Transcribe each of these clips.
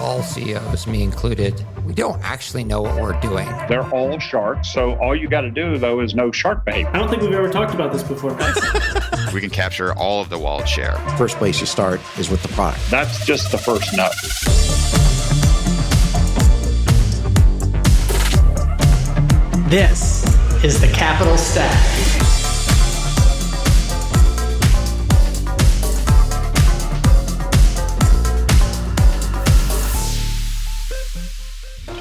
all CEOs, me included, we don't actually know what we're doing. They're all sharks, so all you got to do, though, is know shark behavior. I don't think we've ever talked about this before, guys. We can capture all of the wallet share. First place you start is with the product. That's just the first nut. This is the Capital Stack.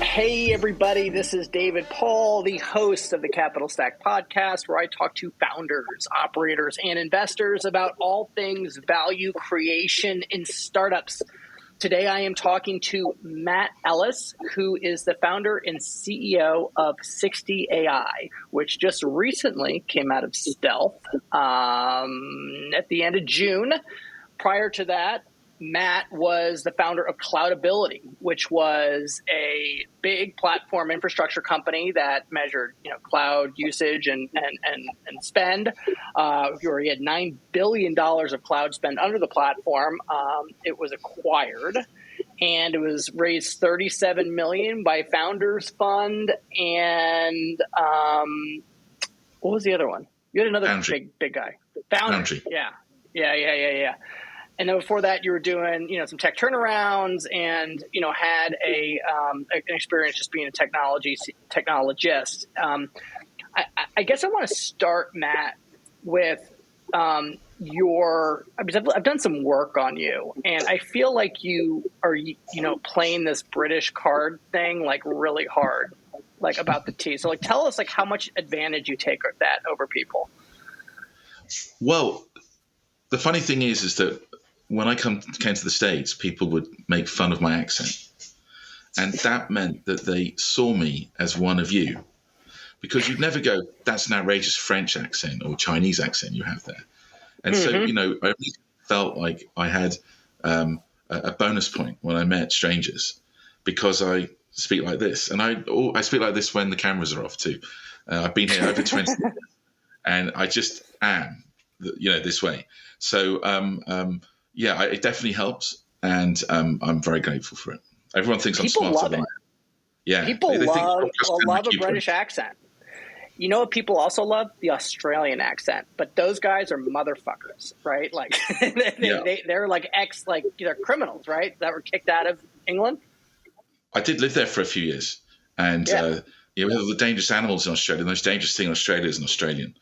Hey everybody, this is David Paul, the host of the Capital Stack podcast, where I talk to founders, operators, and investors about all things value creation in startups. Today I am talking to Mat Ellis, who is the founder and CEO of SixtyAI, which just recently came out of stealth at the end of June. Prior to that, Matt was the founder of Cloudability, which was a big platform infrastructure company that measured, cloud usage and spend. He had $9 billion of cloud spend under the platform. It was acquired, and it was raised $37 million by Founders Fund and what was the other one? You had another big guy. Foundry. Yeah. And then before that, you were doing, some tech turnarounds and, had an experience just being a technologist. I guess I want to start, Matt, with I've done some work on you, and I feel like you are, playing this British card thing, like, really hard, like, about the tea. So, like, tell us, like, how much advantage you take of that over people. Well, the funny thing is that when I came to the States, people would make fun of my accent. And that meant that they saw me as one of you. Because you'd never go, that's an outrageous French accent or Chinese accent you have there. And so, I really felt like I had a bonus point when I met strangers because I speak like this. And I speak like this when the cameras are off too. I've been here over 20 years, and I just am, this way. So, it definitely helps, and I'm very grateful for it. Everyone thinks people I'm smarter than I am. Yeah, people love a British accent. You know what people also love? The Australian accent. But those guys are motherfuckers, right? Like they're like they're criminals, right? That were kicked out of England. I did live there for a few years, and we have the dangerous animals in Australia. The most dangerous thing in Australia is an Australian.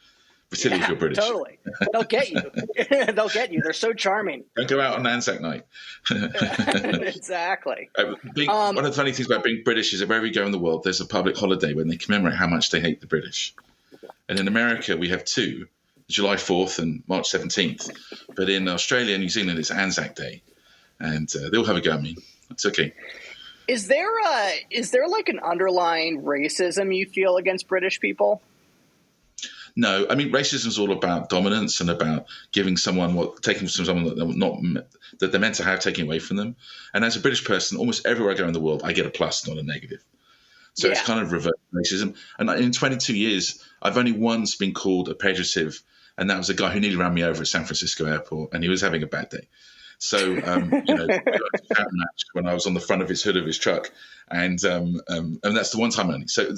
Particularly if you're British. Totally. They'll get you. They'll get you. They're so charming. Don't go out on Anzac night. Exactly. One of the funny things about being British is that wherever you go in the world, there's a public holiday when they commemorate how much they hate the British. And in America, we have two, July 4th and March 17th. But in Australia and New Zealand, it's Anzac Day. And they all have a go at me. It's okay. Is there like an underlying racism you feel against British people? No, I mean, racism is all about dominance and about giving someone taking from someone that they're meant to have, taking away from them. And as a British person, almost everywhere I go in the world, I get a plus, not a negative. So it's kind of reverse racism. And in 22 years, I've only once been called a pejorative, and that was a guy who nearly ran me over at San Francisco airport, and he was having a bad day. So, we got a chat match when I was on the front of his hood of his truck, and that's the one time only. So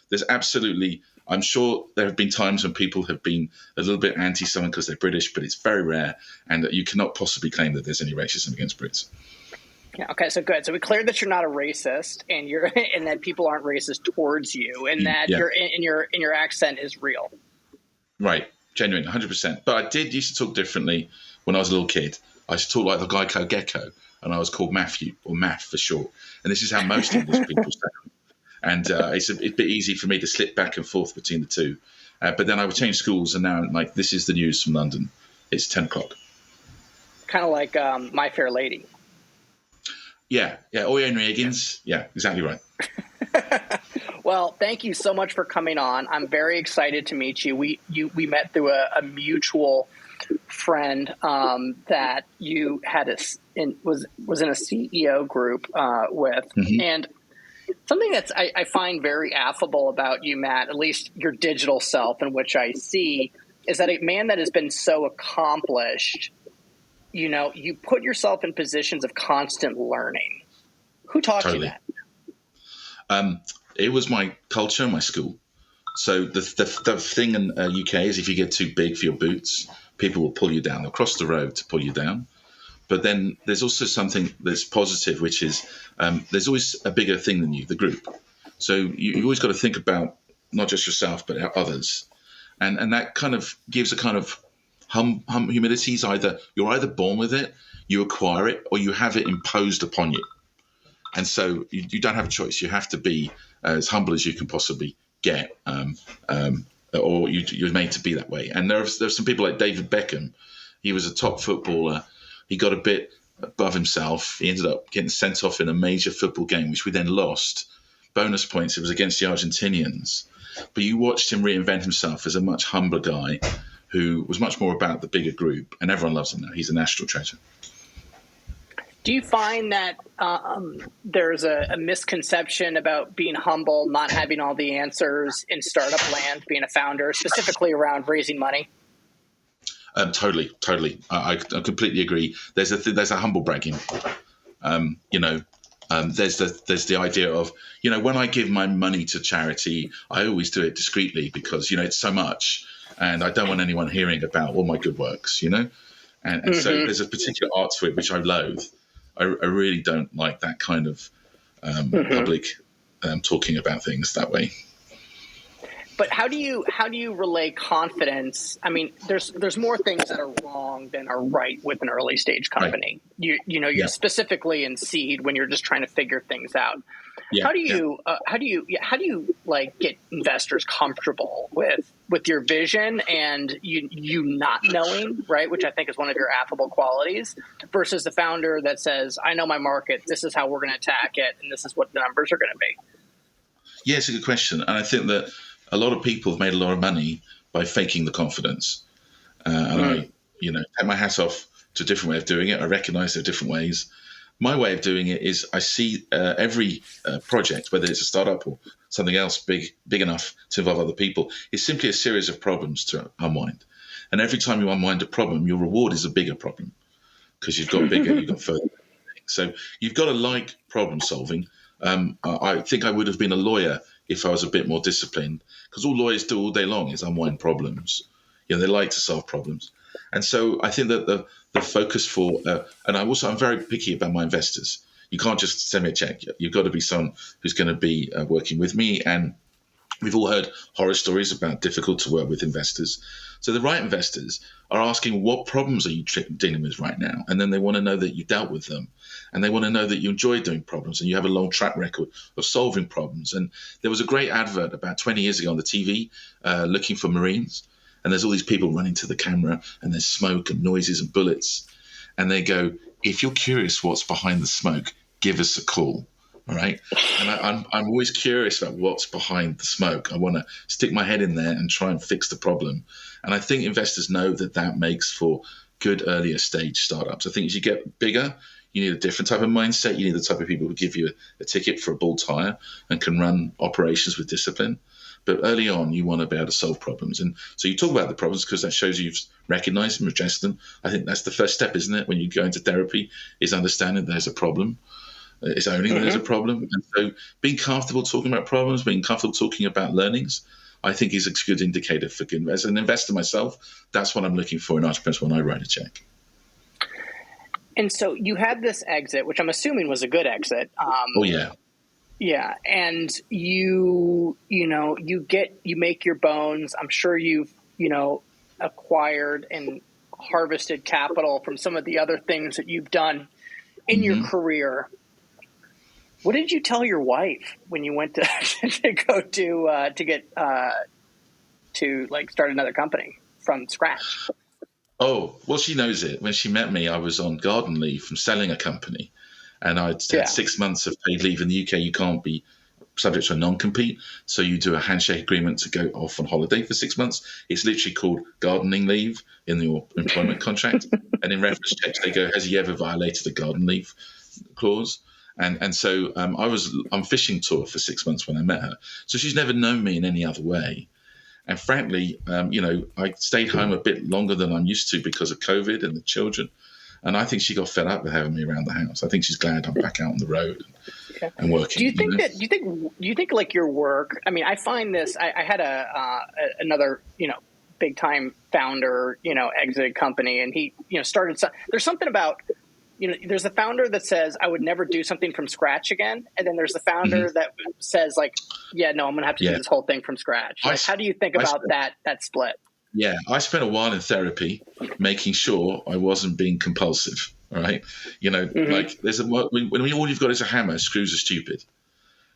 there's absolutely. I'm sure there have been times when people have been a little bit anti someone because they're British, but it's very rare, and you cannot possibly claim that there's any racism against Brits. Yeah. Okay. So good. So we cleared that you're not a racist, and that people aren't racist towards you, and that your accent is real. Right. Genuine, 100%. But I did used to talk differently when I was a little kid. I used to talk like the guy called Gecko, and I was called Matthew, or Math for short. And this is how most English people sound. And it's a bit easy for me to slip back and forth between the two. But then I would change schools, and now I'm like, this is the news from London. It's 10 o'clock. Kind of like My Fair Lady. Yeah. Or Henry Higgins. Yeah, exactly right. Well, thank you so much for coming on. I'm very excited to meet you. We met through a mutual friend that you had was in a CEO group with, and something that's I find very affable about you, Matt, at least your digital self, in which I see, is that a man that has been so accomplished, you put yourself in positions of constant learning. Who taught you that? It was my culture, my school. So the thing in UK is if you get too big for your boots, people will pull you down. They'll cross the road to pull you down. But then there's also something that's positive, which is there's always a bigger thing than you, the group. So you've always got to think about not just yourself, but others. And that kind of gives a kind of humility. You're either born with it, you acquire it, or you have it imposed upon you. And so you don't have a choice. You have to be as humble as you can possibly get, or you're made to be that way. And there's some people like David Beckham. He was a top footballer. He got a bit above himself. He ended up getting sent off in a major football game, which we then lost. Bonus points, it was against the Argentinians. But you watched him reinvent himself as a much humbler guy who was much more about the bigger group. And everyone loves him now. He's a national treasure. Do you find that there's a misconception about being humble, not having all the answers in startup land, being a founder, specifically around raising money? Totally. I completely agree. There's a humble bragging. There's the idea of, when I give my money to charity, I always do it discreetly because, it's so much and I don't want anyone hearing about all my good works, And so there's a particular art to it, which I loathe. I really don't like that kind of public talking about things that way. But how do you relay confidence? I mean, there's more things that are wrong than are right with an early stage company. Right. You're specifically in seed when you're just trying to figure things out. Yeah. How do you like get investors comfortable with your vision and you not knowing, right? Which I think is one of your affable qualities, versus the founder that says, I know my market, this is how we're going to attack it, and this is what the numbers are going to be. Yeah, it's a good question. And I think that a lot of people have made a lot of money by faking the confidence. I take my hat off to a different way of doing it. I recognize there are different ways. My way of doing it is I see every project, whether it's a startup or something else big enough to involve other people, is simply a series of problems to unwind. And every time you unwind a problem, your reward is a bigger problem because you've got bigger, you've got further. So you've got to like problem solving. I think I would have been a lawyer if I was a bit more disciplined, because all lawyers do all day long is unwind problems. They like to solve problems. And so I think that the focus for, and I'm very picky about my investors. You can't just send me a check. You've got to be someone who's going to be working with me. And we've all heard horror stories about difficult to work with investors. So the right investors are asking, what problems are you dealing with right now? And then they want to know that you dealt with them. And they want to know that you enjoy doing problems and you have a long track record of solving problems. And there was a great advert about 20 years ago on the TV looking for Marines. And there's all these people running to the camera and there's smoke and noises and bullets. And they go, if you're curious what's behind the smoke, give us a call. All right. And I'm always curious about what's behind the smoke. I want to stick my head in there and try and fix the problem. And I think investors know that makes for good earlier stage startups. I think as you get bigger, you need a different type of mindset. You need the type of people who give you a ticket for a bull tire and can run operations with discipline. But early on, you want to be able to solve problems. And so you talk about the problems because that shows you've recognized them, addressed them. I think that's the first step, isn't it? When you go into therapy, is understanding there's a problem. It's owning there's a problem. And so being comfortable talking about problems, being comfortable talking about learnings, I think is a good indicator for good. As an investor myself, that's what I'm looking for in entrepreneurs when I write a check. And so you had this exit, which I'm assuming was a good exit. Yeah. And you make your bones. I'm sure you've, acquired and harvested capital from some of the other things that you've done in your career. What did you tell your wife when you went to go to start another company from scratch? Oh, well, she knows it. When she met me, I was on garden leave from selling a company. And I'd had 6 months of paid leave. In the UK, you can't be subject to a non-compete. So you do a handshake agreement to go off on holiday for 6 months. It's literally called gardening leave in your employment contract. And in reference checks, they go, has he ever violated a garden leave clause? And so I'm on fishing tour for 6 months when I met her. So she's never known me in any other way. And frankly, I stayed home a bit longer than I'm used to because of COVID and the children. And I think she got fed up with having me around the house. I think she's glad I'm back out on the road and working. Do you think like your work? I mean, I find this. I had another big time founder exited company, and he started. There's something about there's the founder that says I would never do something from scratch again, and then there's the founder that says like, yeah, no, I'm going to have to do this whole thing from scratch. Like, how do you think about that split? Yeah, I spent a while in therapy making sure I wasn't being compulsive. All right, like there's when all you've got is a hammer, screws are stupid.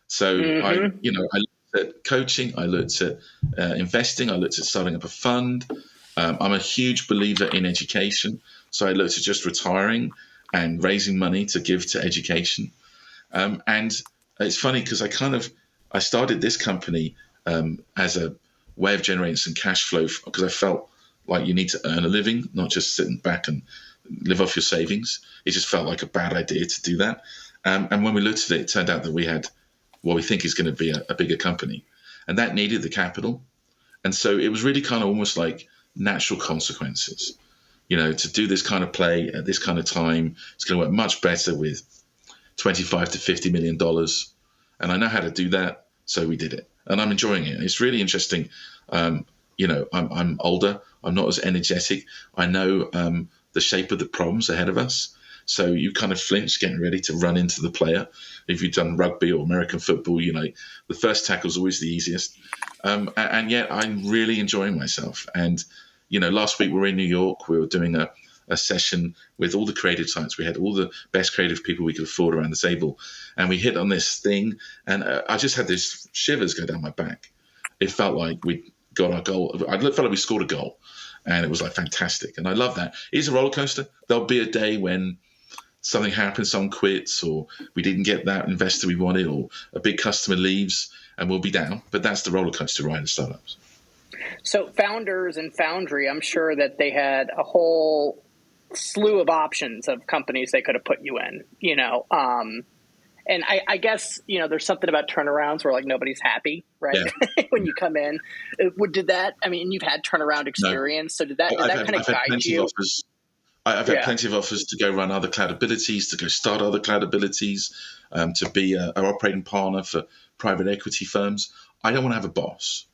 So I looked at coaching, I looked at investing, I looked at starting up a fund. I'm a huge believer in education, so I looked at just retiring and raising money to give to education. And it's funny because I started this company as a way of generating some cash flow because I felt like you need to earn a living, not just sitting back and live off your savings. It just felt like a bad idea to do that. And when we looked at it, it turned out that we had what we think is going to be a bigger company. And that needed the capital. And so it was really kind of almost like natural consequences. To do this kind of play at this kind of time, it's going to work much better with $25 to $50 million. And I know how to do that. So we did it. And I'm enjoying it. It's really interesting. I'm older. I'm not as energetic. I know the shape of the problems ahead of us. So you kind of flinch getting ready to run into the player. If you've done rugby or American football, the first tackle is always the easiest. And yet I'm really enjoying myself. And, last week we were in New York. We were doing a session with all the creative sites. We had all the best creative people we could afford around the table. And we hit on this thing. And I just had this shivers go down my back. It felt like we got our goal. I felt like we scored a goal. And it was like fantastic. And I love that. It's a roller coaster. There'll be a day when something happens, someone quits, or we didn't get that investor we wanted, or a big customer leaves, and we'll be down. But that's the roller coaster ride of startups. So Founders and Foundry, I'm sure that they had a whole slew of options of companies they could have put you in, and I guess, there's something about turnarounds where like nobody's happy, right? Yeah. When you come in, you've had turnaround experience. No. So did that kind of guide you? I've had plenty of offers to go run other Cloudabilities, to go start other Cloudabilities, to be an operating partner for private equity firms. I don't want to have a boss.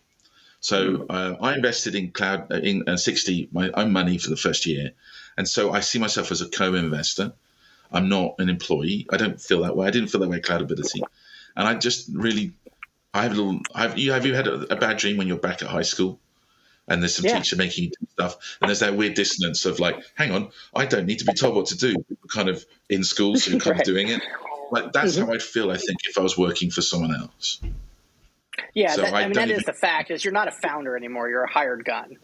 So I invested in 60 my own money for the first year. And so I see myself as a co-investor. I'm not an employee. I don't feel that way. I didn't feel that way at Cloudability. And I just really, have you had a bad dream when you're back at high school? And there's some teacher making you do stuff. And there's that weird dissonance of like, hang on, I don't need to be told what to do. Kind of in school, so you're kind of doing it. Like that's how I'd feel, I think, if I was working for someone else. Yeah, so that is the fact, is you're not a founder anymore. You're a hired gun.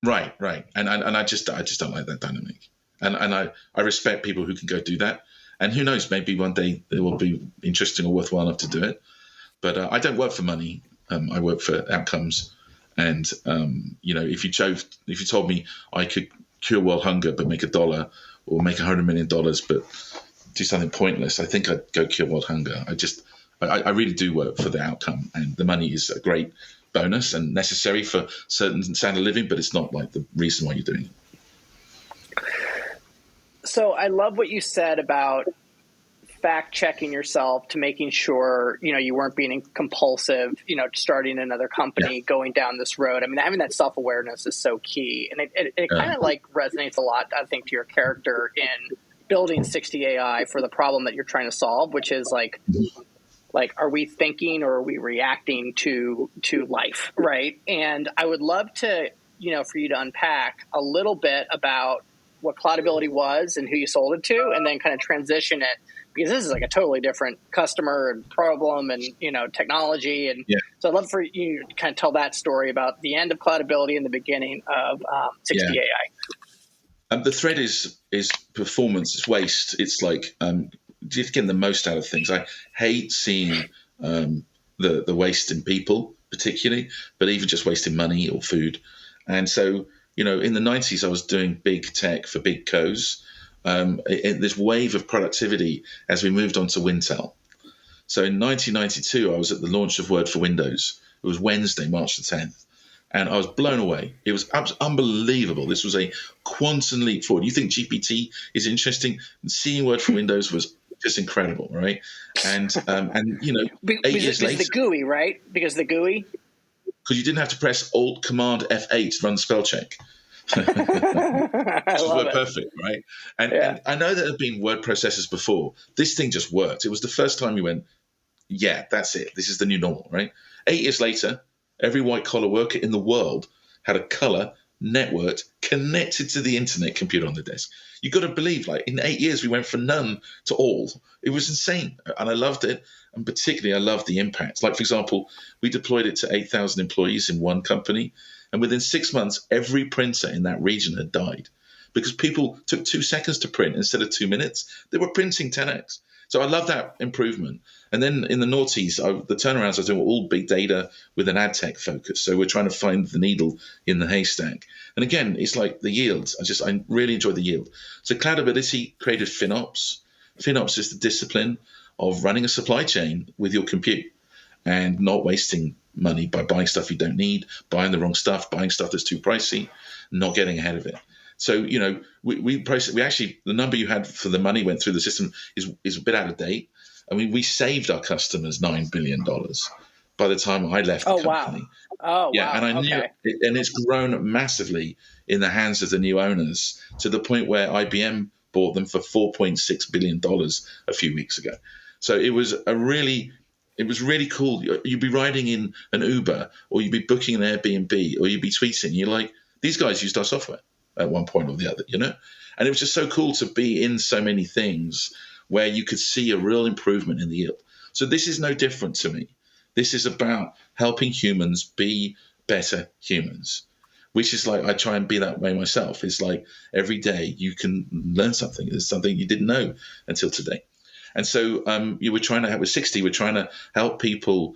Right. And I just don't like that dynamic. And I respect people who can go do that. And who knows, maybe one day it will be interesting or worthwhile enough to do it. But I don't work for money. I work for outcomes. And, if you told me I could cure world hunger but make $1 or make $100 million but do something pointless, I think I'd go cure world hunger. I really do work for the outcome, and the money is a great bonus and necessary for certain standard of living, but it's not like the reason why you're doing it. So I love what you said about fact checking yourself to making sure, you weren't being compulsive, starting another company, going down this road. I mean, having that self-awareness is so key. And it kind of like resonates a lot, I think, to your character in building 60AI for the problem that you're trying to solve, which is like, are we thinking or are we reacting to life, right? And I would love to, for you to unpack a little bit about what Cloudability was and who you sold it to, and then kind of transition it, because this is like a totally different customer and problem and, technology. And so I'd love for you to kind of tell that story about the end of Cloudability and the beginning of 60AI. The thread is performance, it's waste. It's like just getting the most out of things. I hate seeing the waste in people particularly, but even just wasting money or food. And so, in the 90s, I was doing big tech for big co's. This wave of productivity as we moved on to Wintel. So in 1992, I was at the launch of Word for Windows. It was Wednesday, March the 10th. And I was blown away. It was unbelievable. This was a quantum leap forward. You think GPT is interesting? Seeing Word for Windows was just incredible, right? And you know, 8 years later, the GUI, right? Because the GUI. Because you didn't have to press Alt Command F8 to run the spell check. Which was perfect, right? And I know there have been word processors before. This thing just worked. It was the first time you went, yeah, that's it. This is the new normal, right? 8 years later, every white-collar worker in the world had a color, networked, connected to the internet computer on the desk. You got to believe, like, in 8 years, we went from none to all. It was insane, and I loved it. And particularly, I loved the impact. Like, for example, we deployed it to 8,000 employees in one company, and within 6 months, every printer in that region had died because people took 2 seconds to print instead of 2 minutes. They were printing 10x. So I love that improvement. And then in the noughties, the turnarounds I was doing were all big data with an ad tech focus. So we're trying to find the needle in the haystack. And again, it's like the yields. I really enjoy the yield. So Cloudability created FinOps. FinOps is the discipline of running a supply chain with your compute and not wasting money by buying stuff you don't need, buying the wrong stuff, buying stuff that's too pricey, not getting ahead of it. So, you know, we actually, the number you had for the money went through the system is a bit out of date. I mean, we saved our customers $9 billion by the time I left the company. Wow. Oh, yeah, wow. And I knew it, and it's grown massively in the hands of the new owners to the point where IBM bought them for $4.6 billion a few weeks ago. So it was really cool. You'd be riding in an Uber, or you'd be booking an Airbnb, or you'd be tweeting. You're like, these guys used our software at one point or the other, you know? And it was just so cool to be in so many things where you could see a real improvement in the yield. So this is no different to me. This is about helping humans be better humans, which is like, I try and be that way myself. It's like every day you can learn something. There's something you didn't know until today. And so you were trying to help with 60, we're trying to help people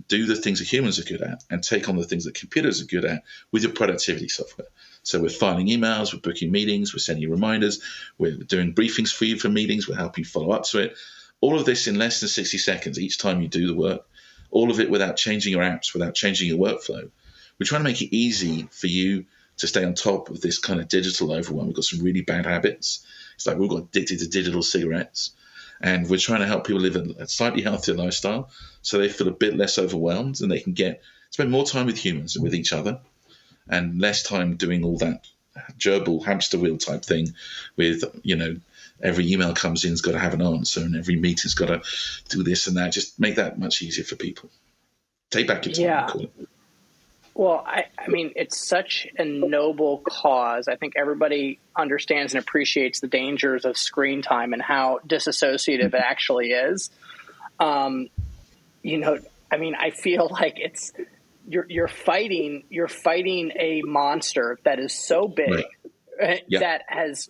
do the things that humans are good at and take on the things that computers are good at with your productivity software. So we're filing emails, we're booking meetings, we're sending you reminders, we're doing briefings for you for meetings, we're helping you follow up to it. All of this in less than 60 seconds each time you do the work. All of it without changing your apps, without changing your workflow. We're trying to make it easy for you to stay on top of this kind of digital overwhelm. We've got some really bad habits. It's like we've got addicted to digital cigarettes. And we're trying to help people live a slightly healthier lifestyle so they feel a bit less overwhelmed and they can spend more time with humans and with each other and less time doing all that gerbil hamster wheel type thing with, you know, every email comes in has got to have an answer and every meeting's got to do this and that. Just make that much easier for people. Take back your time. Yeah. Call it. Well, I mean, it's such a noble cause. I think everybody understands and appreciates the dangers of screen time and how disassociative it actually is. You know, I mean, I feel like it's you're fighting a monster that is so big. Right. That has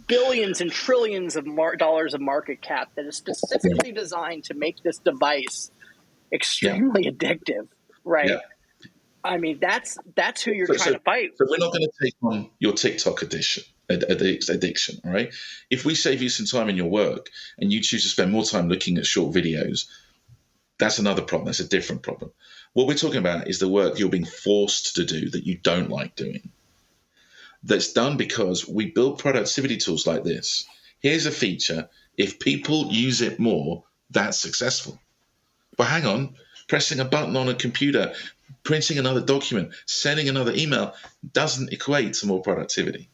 billions and trillions of dollars of market cap that is specifically designed to make this device extremely addictive. Right. Yeah. I mean, that's who you're trying to fight. So we're not going to take on your TikTok addiction, all right? If we save you some time in your work and you choose to spend more time looking at short videos, that's another problem. That's a different problem. What we're talking about is the work you're being forced to do that you don't like doing. That's done because we build productivity tools like this. Here's a feature. If people use it more, that's successful. But hang on. Pressing a button on a computer, printing another document, sending another email doesn't equate to more productivity.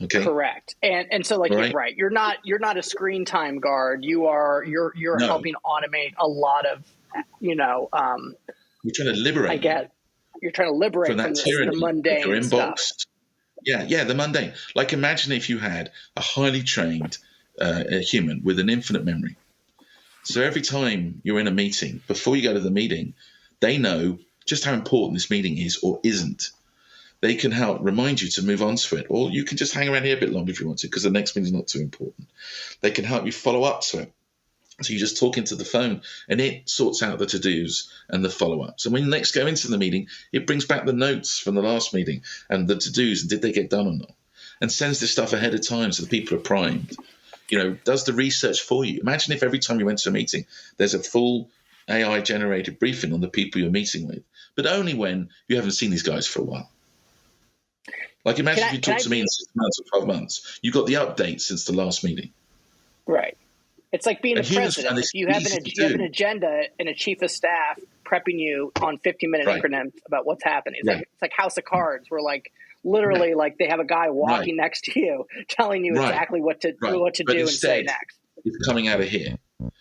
Okay. Correct. And so like you're right. You're not a screen time guard. You're helping automate a lot of, you know, you're trying to liberate. I get you're trying to liberate from that tyranny, the mundane your inbox. Stuff. Yeah, the mundane. Like imagine if you had a highly trained human with an infinite memory. So every time you're in a meeting, before you go to the meeting, they know just how important this meeting is or isn't. They can help remind you to move on to it, or you can just hang around here a bit longer if you want to, because the next meeting is not too important. They can help you follow up to it. So you just talk into the phone, and it sorts out the to-dos and the follow-ups. And when you next go into the meeting, it brings back the notes from the last meeting and the to-dos and did they get done or not, and sends this stuff ahead of time so the people are primed. You know, does the research for you. Imagine if every time you went to a meeting, there's a full AI-generated briefing on the people you're meeting with, but only when you haven't seen these guys for a while. Like imagine if you talked to me in 6 months or 12 months. You got the update since the last meeting. Right. It's like being And the humans president. find this If you have easy an to do. agenda and a chief of staff prepping you on 15-minute Right. increments about what's happening. It's, Right. like, it's like House of Cards, where like literally like they have a guy walking Right. next to you telling you Right. exactly what to Right. what to But do and say instead, next. It's coming out of here.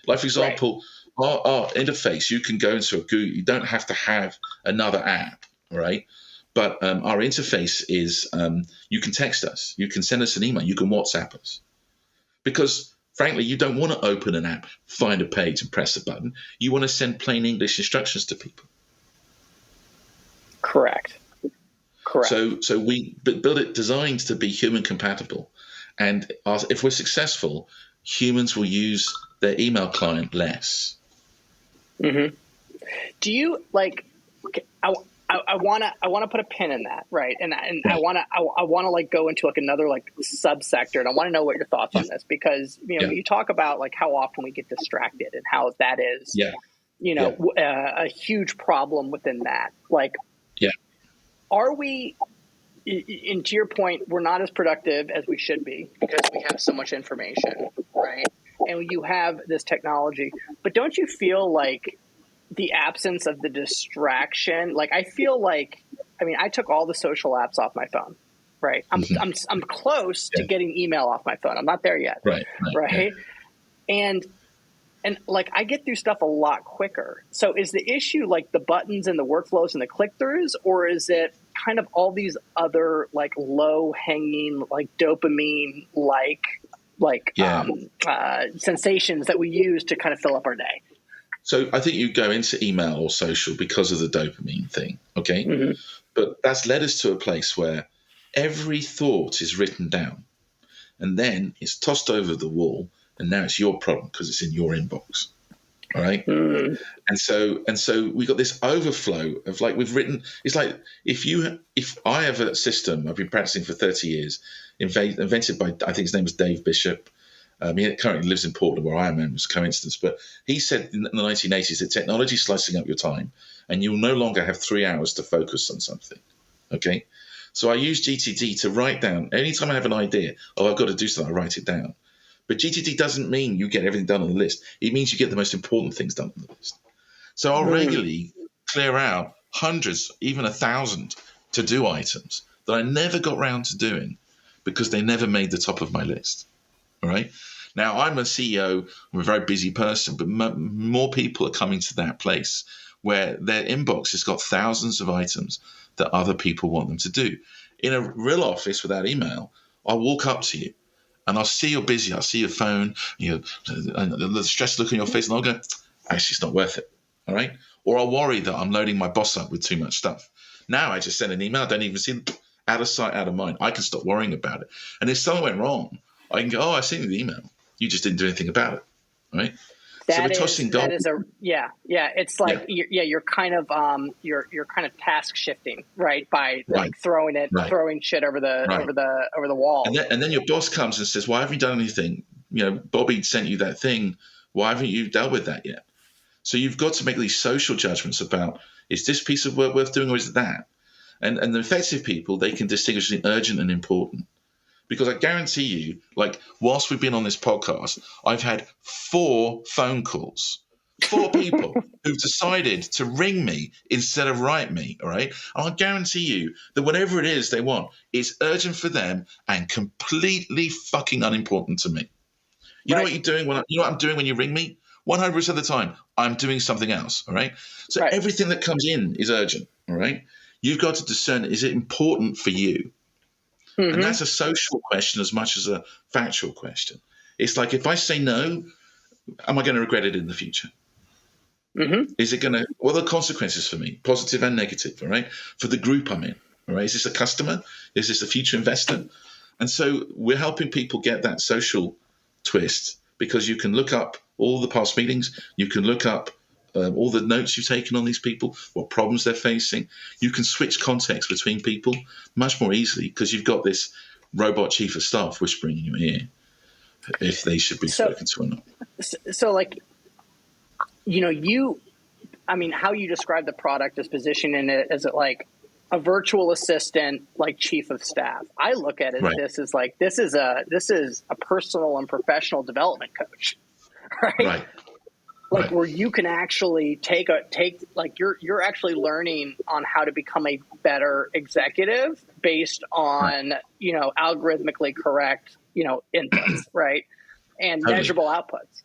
Like, for example, our interface, you can go into a Google. You don't have to have another app, right? But our interface is you can text us. You can send us an email. You can WhatsApp us. Because, frankly, you don't want to open an app, find a page, and press a button. You want to send plain English instructions to people. Correct. So we build it designed to be human compatible. And if we're successful, humans will use their email client less. Mm-hmm. Do you like? I want to put a pin in that, right? And I want to like go into like another like subsector, and I want to know what your thoughts on this, because you talk about like how often we get distracted and how that is a huge problem within that. Like, are we? And to your point, we're not as productive as we should be because we have so much information, right? And you have this technology, but don't you feel like the absence of the distraction? Like, I feel like, I mean, I took all the social apps off my phone, right? I'm close to getting email off my phone. I'm not there yet, right? And like, I get through stuff a lot quicker. So is the issue like the buttons and the workflows and the click-throughs, or is it kind of all these other like low-hanging, like dopamine, sensations that we use to kind of fill up our day? So I think you go into email or social because of the dopamine thing, okay? Mm-hmm. But that's led us to a place where every thought is written down and then it's tossed over the wall, and now it's your problem because it's in your inbox, all right? Mm. And so we got this overflow of like we've written. It's like if I have a system I've been practicing for 30 years, invented by, I think his name was Dave Bishop. He currently lives in Portland, where I am. It was a coincidence, but he said in the 1980s that technology is slicing up your time, and you'll no longer have 3 hours to focus on something. Okay, so I use GTD to write down anytime I have an idea. I've got to do something. I write it down. But GTD doesn't mean you get everything done on the list. It means you get the most important things done on the list. So I'll regularly clear out hundreds, even 1,000 to-do items that I never got round to doing because they never made the top of my list. All right. Now, I'm a CEO. I'm a very busy person, but more people are coming to that place where their inbox has got thousands of items that other people want them to do. In a real office without email, I'll walk up to you and I'll see you're busy. I'll see your phone, and the stressed look on your face, and I'll go, actually, it's not worth it. All right. Or I'll worry that I'm loading my boss up with too much stuff. Now I just send an email. I don't even see, out of sight, out of mind. I can stop worrying about it. And if something went wrong, I can go, I've seen the email. You just didn't do anything about it, right? So we're tossing gold. It's like you're kind of task shifting, right? By like throwing shit over the wall. And then your boss comes and says, "Why haven't you done anything? Bobby sent you that thing. Why haven't you dealt with that yet?" So you've got to make these social judgments about, is this piece of work worth doing, or is it that? And the effective people, they can distinguish between urgent and important. Because I guarantee you, like, whilst we've been on this podcast, I've had 4 phone calls, 4 people who've decided to ring me instead of write me, all right? And I guarantee you that whatever it is they want, it's urgent for them and completely fucking unimportant to me. You know what you're doing you know what I'm doing when you ring me? 100% of the time, I'm doing something else, all right? So everything that comes in is urgent, all right? You've got to discern, is it important for you? Mm-hmm. And that's a social question as much as a factual question. It's like, if I say no, am I going to regret it in the future? Mm-hmm. Is it going to, what are the consequences for me, positive and negative, all right? For the group I'm in, all right? Is this a customer? Is this a future investor? And so we're helping people get that social twist, because you can look up all the past meetings. You can look up all the notes you've taken on these people, what problems they're facing. You can switch context between people much more easily because you've got this robot chief of staff whispering in your ear if they should be spoken to or not. So like, how you describe the product as positioning it as it like a virtual assistant like chief of staff. I look at it this is a personal and professional development coach, right? Like where you can actually you're actually learning on how to become a better executive based on algorithmically correct inputs, right, and measurable outputs.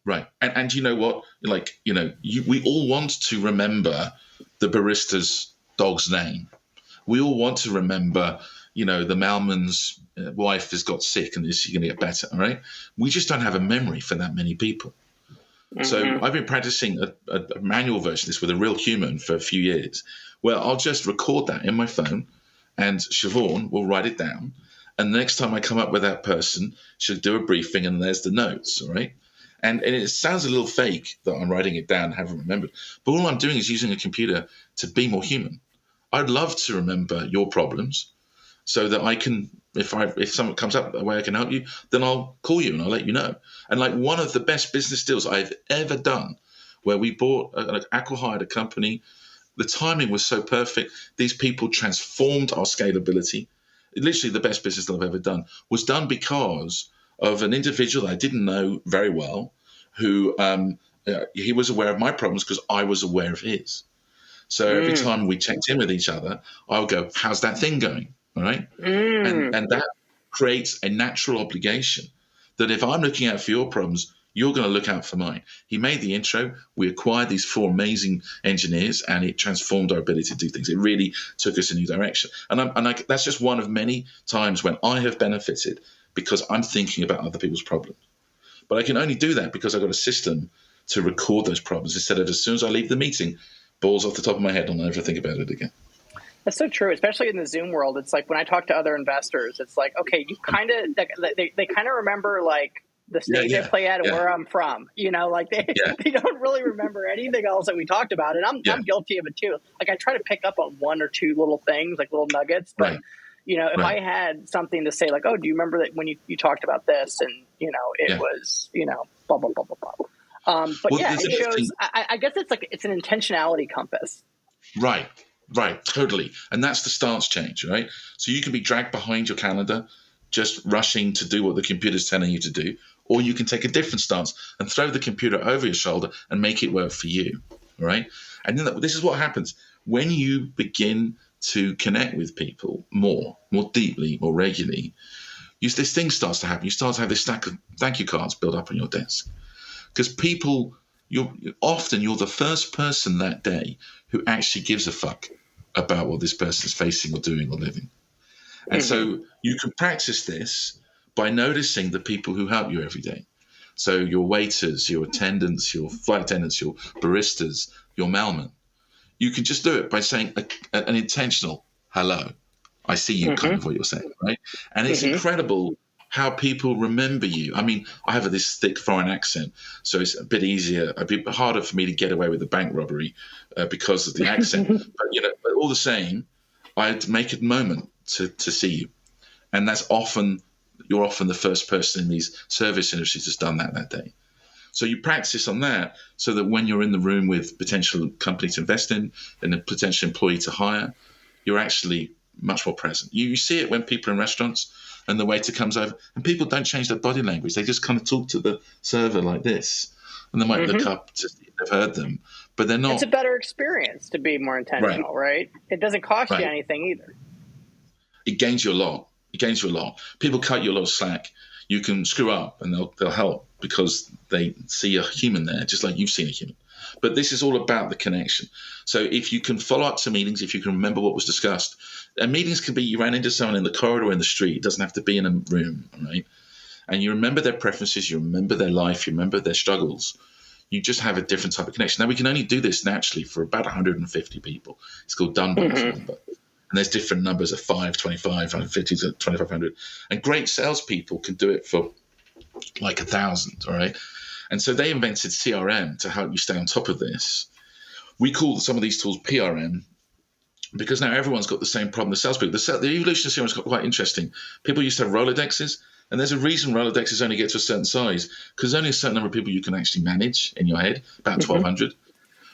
Right. And you know what? We all want to remember the barista's dog's name. We all want to remember, the mailman's wife has got sick and is she going to get better? All right. We just don't have a memory for that many people. Mm-hmm. So I've been practicing a manual version of this with a real human for a few years, where I'll just record that in my phone and Siobhan will write it down. And the next time I come up with that person, she'll do a briefing and there's the notes. All right. And it sounds a little fake that I'm writing it down and haven't remembered. But all I'm doing is using a computer to be more human. I'd love to remember your problems so that I can, if something comes up a way I can help you, then I'll call you and I'll let you know. And like one of the best business deals I've ever done, where we acqui-hired a company, the timing was so perfect. These people transformed our scalability. Literally the best business deal I've ever done was done because of an individual I didn't know very well, who he was aware of my problems because I was aware of his. So every time we checked in with each other, I would go, how's that thing going? All right. And that creates a natural obligation that if I'm looking out for your problems, you're going to look out for mine. He made the intro. We acquired these 4 amazing engineers and it transformed our ability to do things. It really took us in a new direction. And that's just one of many times when I have benefited because I'm thinking about other people's problems. But I can only do that because I've got a system to record those problems instead of as soon as I leave the meeting, balls off the top of my head, I'll never think about it again. That's so true, especially in the Zoom world. It's like when I talk to other investors, it's like, okay, you kind of they kind of remember like the stage I play at and where I'm from. They don't really remember anything else that we talked about. And I'm guilty of it too. Like I try to pick up on 1 or 2 little things, like little nuggets. But if I had something to say, like, oh, do you remember that when you talked about this and it was blah blah blah blah blah. It shows. I guess it's an intentionality compass. Right, totally. And that's the stance change, right? So you can be dragged behind your calendar, just rushing to do what the computer's telling you to do, or you can take a different stance and throw the computer over your shoulder and make it work for you, right? And then this is what happens when you begin to connect with people more deeply, more regularly. This thing starts to happen. You start to have this stack of thank you cards build up on your desk. Because people, you're the first person that day who actually gives a fuck about what this person is facing or doing or living. And so you can practice this by noticing the people who help you every day. So your waiters, your attendants, your flight attendants, your baristas, your mailmen. You can just do it by saying an intentional hello. I see you, kind of what you're saying, right? And it's incredible how people remember you. I mean, I have this thick foreign accent, so it's a bit easier, a bit harder for me to get away with the bank robbery because of the accent. But all the same, I'd make a moment to see you. And you're often the first person in these service industries that's done that day. So you practice on that so that when you're in the room with potential company to invest in and a potential employee to hire, you're actually much more present. You see it when people are in restaurants and the waiter comes over and people don't change their body language. They just kind of talk to the server like this and they might look up to see if they've heard them, but they're not. It's a better experience to be more intentional, right? It doesn't cost you anything either. It gains you a lot. People cut you a lot of slack. You can screw up and they'll help because they see a human there, just like you've seen a human. But this is all about the connection. So if you can follow up to meetings, if you can remember what was discussed, and meetings can be you ran into someone in the corridor or in the street. It doesn't have to be in a room, right? And you remember their preferences, you remember their life, you remember their struggles. You just have a different type of connection. Now, we can only do this naturally for about 150 people. It's called Dunbar's number. And there's different numbers of 5, 25, 150 to 2,500. And great salespeople can do it for like 1,000, all right? And so they invented CRM to help you stay on top of this. We call some of these tools PRM because now everyone's got the same problem. The salespeople, the evolution of CRM has got quite interesting. People used to have Rolodexes, and there's a reason Rolodexes only get to a certain size because there's only a certain number of people you can actually manage in your head, about 1,200.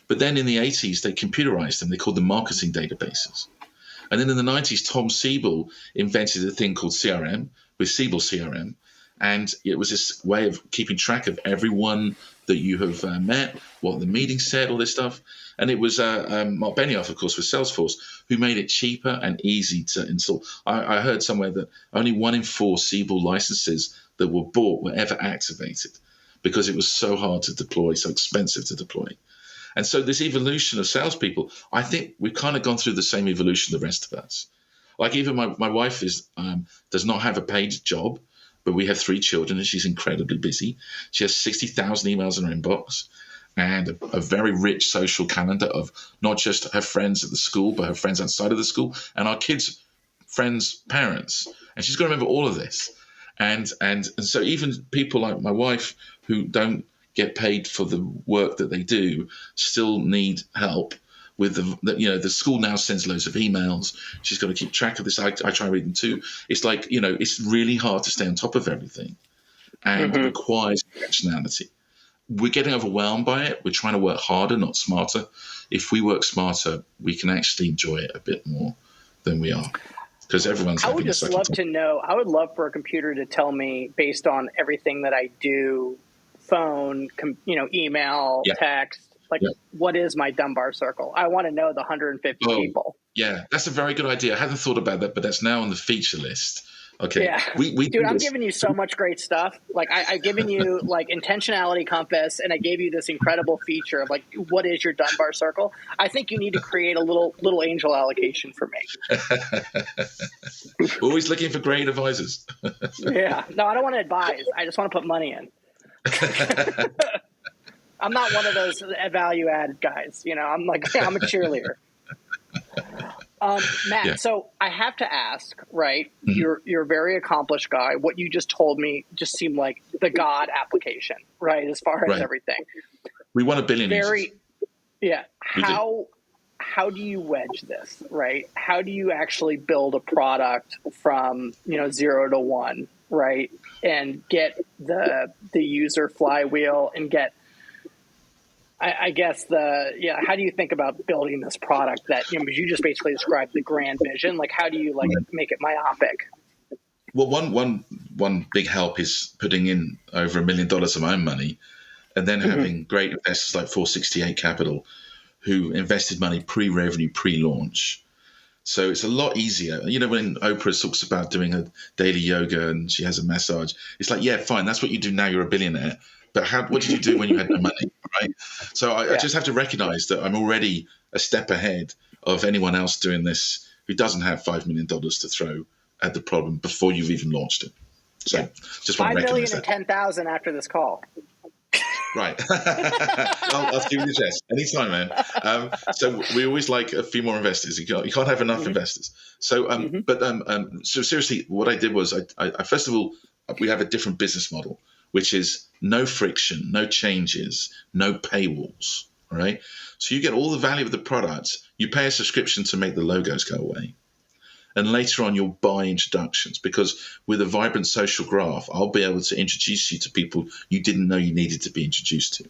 But then in the 80s, they computerized them. They called them marketing databases. And then in the 90s, Tom Siebel invented a thing called CRM with Siebel CRM. And it was this way of keeping track of everyone that you have met, what the meeting said, all this stuff. And it was Mark Benioff, of course, with Salesforce, who made it cheaper and easy to install. I heard somewhere that only 1 in 4 Siebel licenses that were bought were ever activated because it was so hard to deploy, so expensive to deploy. And so this evolution of salespeople, I think we've kind of gone through the same evolution the rest of us. Like even my wife does not have a paid job, but we have 3 children and she's incredibly busy. She has 60,000 emails in her inbox and a very rich social calendar of not just her friends at the school, but her friends outside of the school and our kids' friends' parents. And she's got to remember all of this. And so even people like my wife who don't get paid for the work that they do still need help with the school now sends loads of emails. She's got to keep track of this. I try reading too. It's like, it's really hard to stay on top of everything and it requires functionality. We're getting overwhelmed by it. We're trying to work harder, not smarter. If we work smarter, we can actually enjoy it a bit more than we are. Because everyone's. I would just love to know. I would love for a computer to tell me based on everything that I do, phone, email, text. What is my Dunbar circle? I want to know the 150 people. Yeah, that's a very good idea. I hadn't thought about that, but that's now on the feature list. Okay. Yeah. Dude, I'm giving you so much great stuff. Like I've given you intentionality compass, and I gave you this incredible feature of what is your Dunbar circle? I think you need to create a little angel allocation for me. Always looking for great advisors. Yeah. No, I don't want to advise. I just want to put money in. I'm not one of those value added guys. I'm a cheerleader. Matt, so I have to ask, right? Mm-hmm. You're a very accomplished guy. What you just told me just seemed like the God application, right? As far as everything. We want $1 billion. Yeah. How do you wedge this, right? How do you actually build a product from 0 to 1, right? And get the user flywheel and get, I guess how do you think about building this product that, because you just basically described the grand vision, how do you make it myopic? Well, one big help is putting in over $1 million of my own money and then having great investors like 468 Capital who invested money pre-revenue, pre-launch. So it's a lot easier. When Oprah talks about doing her daily yoga and she has a massage, it's like, yeah, fine. That's what you do now. You're a billionaire. But what did you do when you had no money, right? So I just have to recognize that I'm already a step ahead of anyone else doing this who doesn't have $5 million to throw at the problem before you've even launched it. So just want to recognize that. 5 million and 10,000 after this call. Right. I'll give you the chest. Anytime, man. So we always like a few more investors. You can't have enough investors. So, so seriously, what I did was I first of all, we have a different business model, which is no friction, no changes, no paywalls, all right? So you get all the value of the product. You pay a subscription to make the logos go away. And later on, you'll buy introductions because with a vibrant social graph, I'll be able to introduce you to people you didn't know you needed to be introduced to.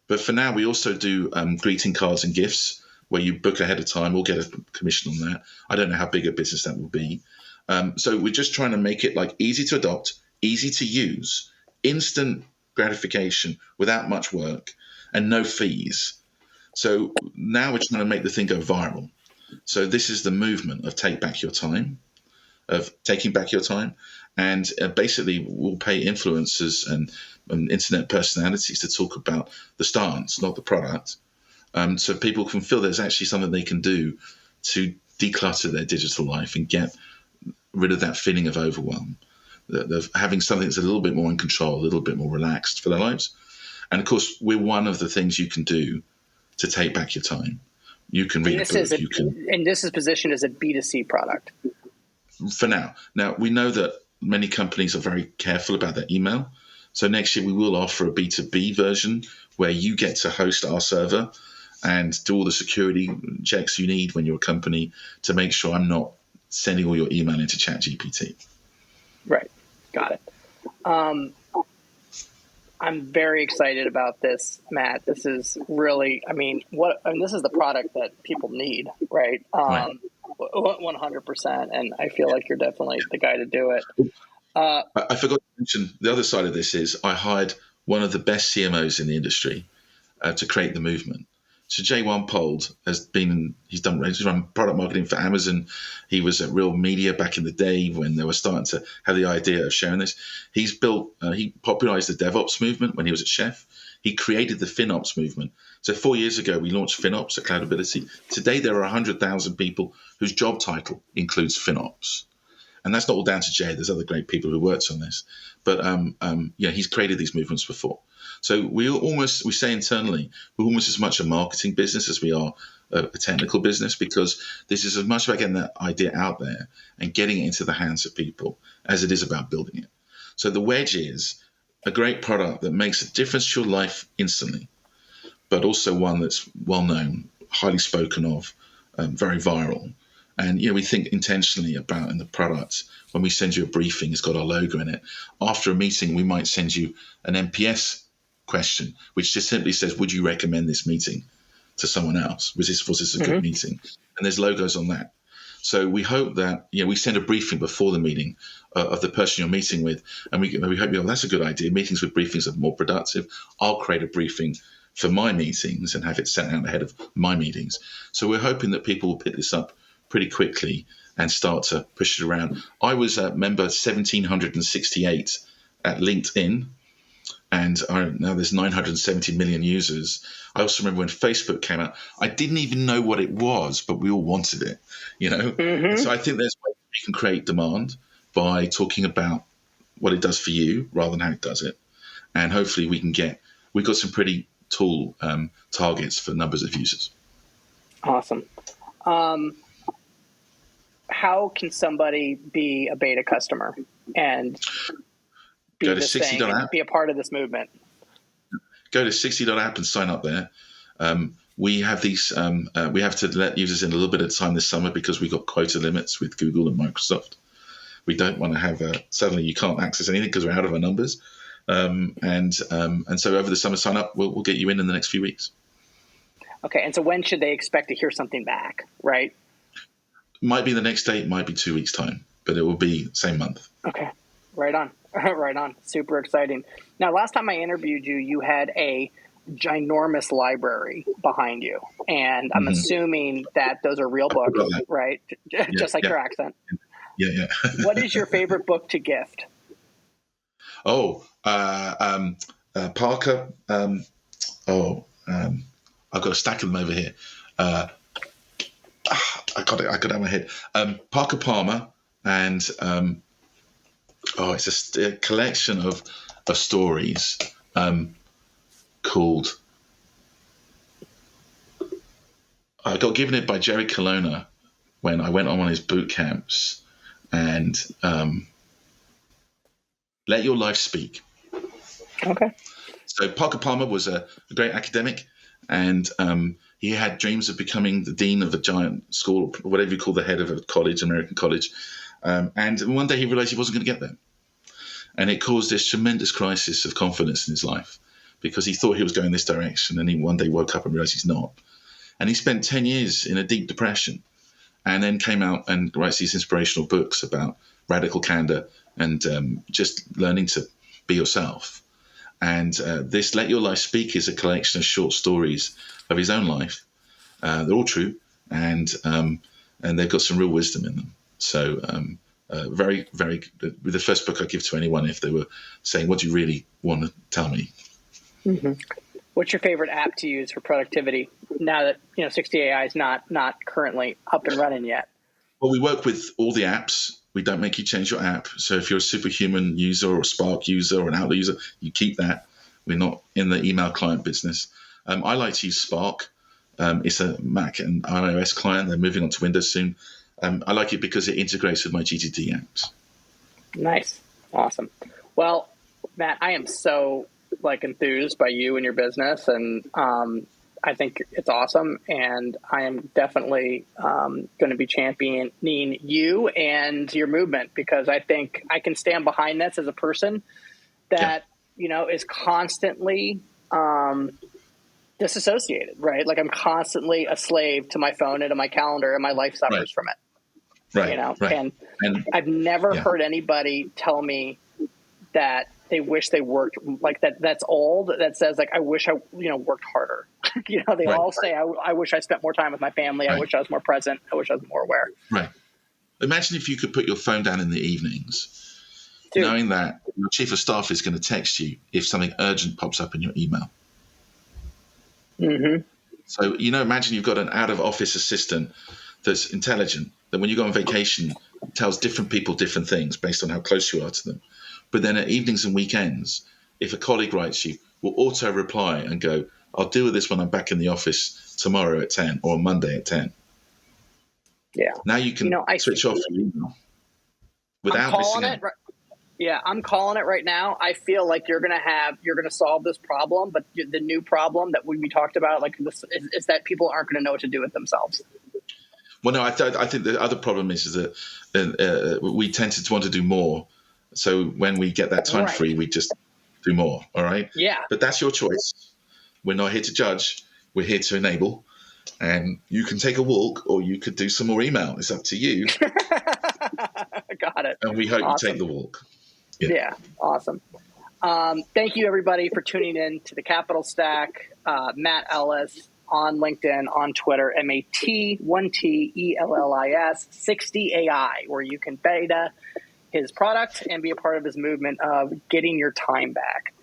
But for now, we also do greeting cards and gifts where you book ahead of time. We'll get a commission on that. I don't know how big a business that will be. So we're just trying to make it easy to adopt, easy to use, instant gratification without much work and no fees. So now we're trying to make the thing go viral. So this is the movement of taking back your time. And basically we'll pay influencers and internet personalities to talk about the stance, not the product. So people can feel there's actually something they can do to declutter their digital life and get rid of that feeling of overwhelm. Of having something that's a little bit more in control, a little bit more relaxed for their lives. And of course, we're one of the things you can do to take back your time. You can read a book. And this is positioned as a B2C product. For now. Now, we know that many companies are very careful about their email. So next year, we will offer a B2B version where you get to host our server and do all the security checks you need when you're a company to make sure I'm not sending all your email into ChatGPT. Right. Got it. I'm very excited about this, Matt. This is really, this is the product that people need, right? 100%. And I feel like you're definitely the guy to do it. I forgot to mention the other side of this is I hired one of the best CMOs in the industry to create the movement. So J1 Pold he's run product marketing for Amazon. He was at Real Media back in the day when they were starting to have the idea of sharing this. He popularized the DevOps movement when he was at Chef. He created the FinOps movement. So 4 years ago, we launched FinOps at Cloudability. Today, there are 100,000 people whose job title includes FinOps. And that's not all down to Jay. There's other great people who worked on this. But he's created these movements before. So we say internally, we're almost as much a marketing business as we are a technical business, because this is as much about getting that idea out there and getting it into the hands of people as it is about building it. So the wedge is a great product that makes a difference to your life instantly, but also one that's well known, highly spoken of, very viral. And we think intentionally about in the product. When we send you a briefing, it's got our logo in it. After a meeting, we might send you an NPS question, which just simply says, would you recommend this meeting to someone else? Was this a good meeting? And there's logos on that. So we hope that we send a briefing before the meeting of the person you're meeting with, and we hope that's a good idea. Meetings with briefings are more productive. I'll create a briefing for my meetings and have it sent out ahead of my meetings. So we're hoping that people will pick this up pretty quickly and start to push it around. I was a member 1768 at LinkedIn, and now there's 970 million users. I also remember when Facebook came out, I didn't even know what it was, but we all wanted it, So I think there's ways you can create demand by talking about what it does for you rather than how it does it. And hopefully we've got some pretty tall targets for numbers of users. Awesome. How can somebody be a beta customer and go to 60.app, be a part of this movement? Go to 60.app and sign up there. We have these. We have to let users in a little bit of time this summer because we've got quota limits with Google and Microsoft. We don't want to have suddenly you can't access anything because we're out of our numbers. And so over the summer sign up, we'll get you in the next few weeks. Okay, and so when should they expect to hear something back? Right. Might be the next date, might be 2 weeks' time, but it will be same month. Okay, right on. Right on. Super exciting. Now, last time I interviewed you, you had a ginormous library behind you, and I'm assuming that those are real books, right? Just like your accent. Yeah. What is your favorite book to gift? Parker. I've got a stack of them over here. I got it out of my head. Parker Palmer and it's a collection of stories called. I got given it by Jerry Colonna when I went on one of his boot camps, and Let Your Life Speak. Okay. So Parker Palmer was a great academic, and he had dreams of becoming the dean of a giant school, or whatever you call the head of a college, American college. And one day he realized he wasn't going to get there. And it caused this tremendous crisis of confidence in his life because he thought he was going this direction, and he one day woke up and realized he's not. And he spent 10 years in a deep depression and then came out and writes these inspirational books about radical candor and just learning to be yourself. And this Let Your Life Speak is a collection of short stories of his own life. They're all true, and they've got some real wisdom in them. So very, very the first book I give to anyone if they were saying, what do you really want to tell me? Mm-hmm. What's your favorite app to use for productivity now that 60AI is not currently up and running yet? Well, we work with all the apps. We don't make you change your app. So if you're a Superhuman user or a Spark user or an Outlook user, you keep that. We're not in the email client business. I like to use Spark. It's a Mac and iOS client. They're moving on to Windows soon. I like it because it integrates with my GTD apps. Nice. Awesome. Well, Matt, I am so enthused by you and your business, and I think it's awesome, and I am definitely going to be championing you and your movement because I think I can stand behind this as a person that is constantly disassociated, right? Like I'm constantly a slave to my phone and to my calendar, and my life suffers from it. Right. You know, right. and I've never heard anybody tell me that they wish they worked like that. That's old. That says like, I wish I, worked harder. They all say, I wish I spent more time with my family. I wish I was more present. I wish I was more aware. Right. Imagine if you could put your phone down in the evenings, knowing that your chief of staff is going to text you if something urgent pops up in your email. Mm-hmm. So, imagine you've got an out-of-office assistant that's intelligent, that when you go on vacation, tells different people different things based on how close you are to them. But then at evenings and weekends, if a colleague writes you, will auto-reply and go, I'll deal with this when I'm back in the office tomorrow at 10 or Monday at 10. Yeah. Now you can switch off your email without missing out. I'm calling it right now. I feel like you're going to solve this problem, but the new problem that we talked about, like this, is that people aren't going to know what to do with themselves. Well, no, I think the other problem is that we tend to want to do more. So when we get that time free, we just do more. All right. Yeah. But that's your choice. We're not here to judge. We're here to enable. And you can take a walk or you could do some more email. It's up to you. Got it. And we hope you take the walk. Yeah. Awesome. Thank you, everybody, for tuning in to the Capital Stack. Mat Ellis on LinkedIn, on Twitter, MAT1TELLIS, 60AI, where you can beta his product and be a part of his movement of getting your time back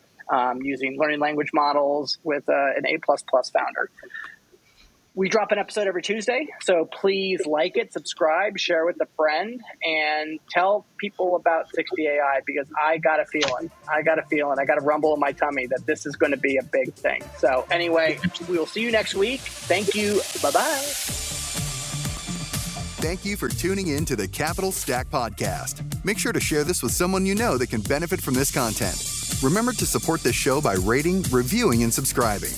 using learning language models with an A++ founder. We drop an episode every Tuesday, so please like it, subscribe, share with a friend, and tell people about 60AI because I got a feeling, I got a rumble in my tummy that this is going to be a big thing. So anyway, we will see you next week. Thank you. Bye-bye. Thank you for tuning in to the Capital Stack Podcast. Make sure to share this with someone you know that can benefit from this content. Remember to support this show by rating, reviewing, and subscribing.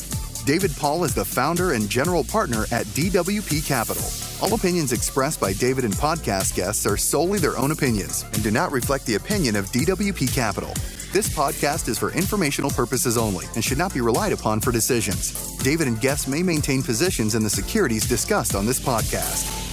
David Paul is the founder and general partner at DWP Capital. All opinions expressed by David and podcast guests are solely their own opinions and do not reflect the opinion of DWP Capital. This podcast is for informational purposes only and should not be relied upon for decisions. David and guests may maintain positions in the securities discussed on this podcast.